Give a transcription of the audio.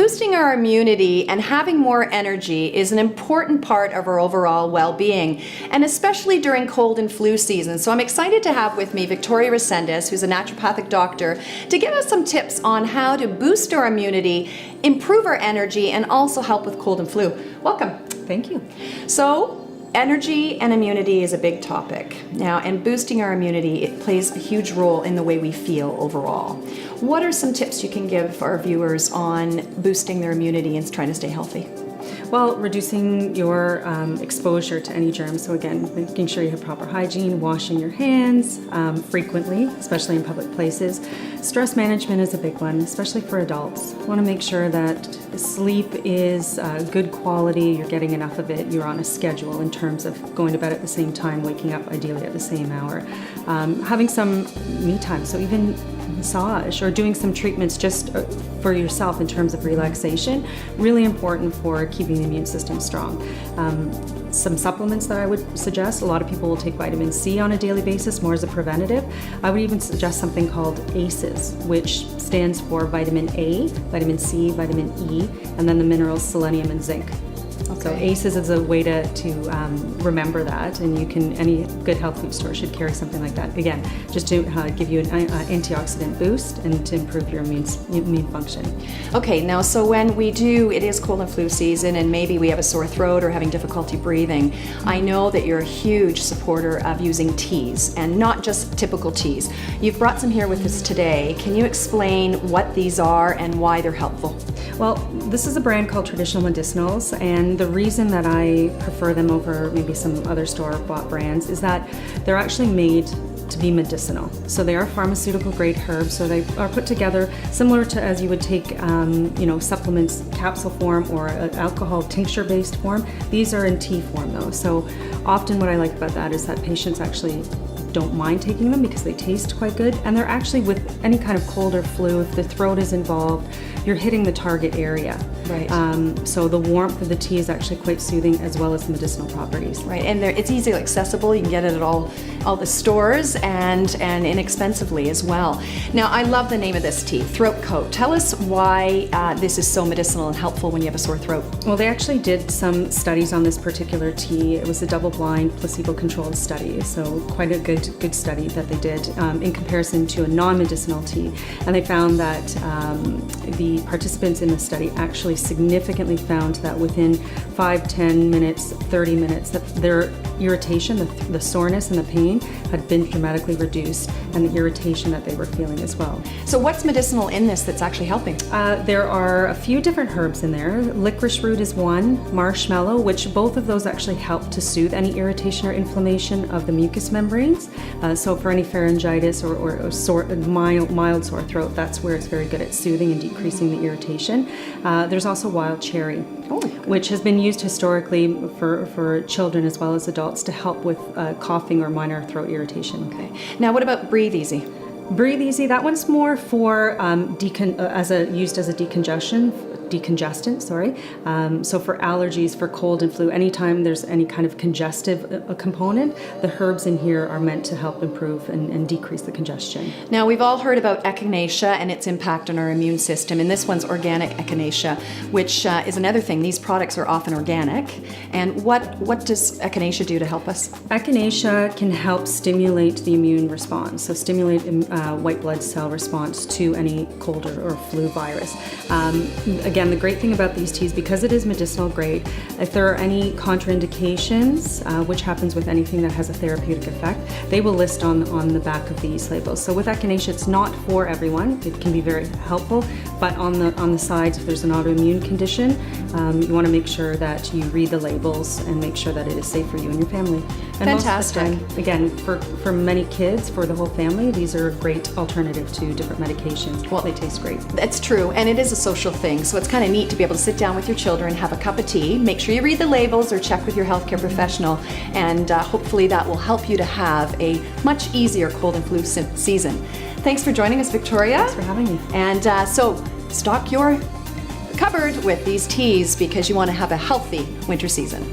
boosting our immunity and having more energy is an important part of our overall well-being, and especially during cold and flu season. So I'm excited to have with me Victoria Resendez, who's a naturopathic doctor, to give us some tips on how to boost our immunity, improve our energy, and also help with cold and flu. Welcome. Thank you. So, energy and immunity is a big topic. Now, and boosting our immunity, it plays a huge role in the way we feel overall. What are some tips you can give our viewers on boosting their immunity and trying to stay healthy? Well, reducing your exposure to any germs. So again, making sure you have proper hygiene, washing your hands frequently, especially in public places. Stress management is a big one, especially for adults. You want to make sure that sleep is good quality, you're getting enough of it, you're on a schedule in terms of going to bed at the same time, waking up ideally at the same hour. Having some me time, so even massage or doing some treatments just for yourself in terms of relaxation, really important for keeping the immune system strong. Some supplements that I would suggest, a lot of people will take vitamin C on a daily basis more as a preventative. I would even suggest something called ACEs, which stands for vitamin A, vitamin C, vitamin E, and then the minerals selenium and zinc. Okay. So ACEs is a way to remember that, and you can, any good health food store should carry something like that. Again, just to give you an antioxidant boost and to improve your immune function. Okay, now so when we do, it is cold and flu season and maybe we have a sore throat or having difficulty breathing, I know that you're a huge supporter of using teas and not just typical teas. You've brought some here with us today. Can you explain what these are and why they're helpful? Well, this is a brand called Traditional Medicinals, and the reason that I prefer them over maybe some other store-bought brands is that they're actually made to be medicinal. So they are pharmaceutical grade herbs, so they are put together similar to as you would take supplements capsule form or an alcohol tincture based form. These are in tea form though. So often what I like about that is that patients actually don't mind taking them because they taste quite good, and they're actually, with any kind of cold or flu, if the throat is involved, you're hitting the target area. Right. So the warmth of the tea is actually quite soothing, as well as the medicinal properties. Right, and it's easily accessible. You can get it at all the stores and inexpensively as well. Now, I love the name of this tea, Throat Coat. Tell us why this is so medicinal and helpful when you have a sore throat. Well, they actually did some studies on this particular tea. It was a double-blind, placebo-controlled study, so quite a good study that they did in comparison to a non-medicinal tea. And they found that the participants in the study actually significantly found that within 5, 10 minutes, 30 minutes, that their irritation, the soreness and the pain had been dramatically reduced, and the irritation that they were feeling as well. So what's medicinal in this that's actually helping? There are a few different herbs in there. Licorice root is one, marshmallow, which both of those actually help to soothe any irritation or inflammation of the mucous membranes. So for any pharyngitis or mild sore throat, that's where it's very good at soothing and decreasing the irritation. There's also wild cherry, which has been used historically for children as well as adults to help with coughing or minor throat irritation. Okay. Now, what about Breathe Easy? Breathe Easy, that one's more for used as a decongestant, so for allergies, for cold and flu, anytime there's any kind of congestive component, the herbs in here are meant to help improve and decrease the congestion. Now, we've all heard about Echinacea and its impact on our immune system, and this one's organic Echinacea, which is another thing. These products are often organic. And what does Echinacea do to help us? Echinacea can help stimulate the immune response, so stimulate white blood cell response to any cold or flu virus. Again, the great thing about these teas, because it is medicinal grade, if there are any contraindications, which happens with anything that has a therapeutic effect, they will list on the back of these labels. So with Echinacea, it's not for everyone. It can be very helpful, but on the sides, if there's an autoimmune condition, you want to make sure that you read the labels and make sure that it is safe for you and your family. And fantastic. Most of the time, again, for many kids, for the whole family, these are a great alternative to different medications. Well, they taste great. It's true, and it is a social thing, so it's kind of neat to be able to sit down with your children, have a cup of tea, make sure you read the labels or check with your healthcare professional, and hopefully that will help you to have a much easier cold and flu season. Thanks for joining us, Victoria. Thanks for having me. And so stock your cupboard with these teas because you want to have a healthy winter season.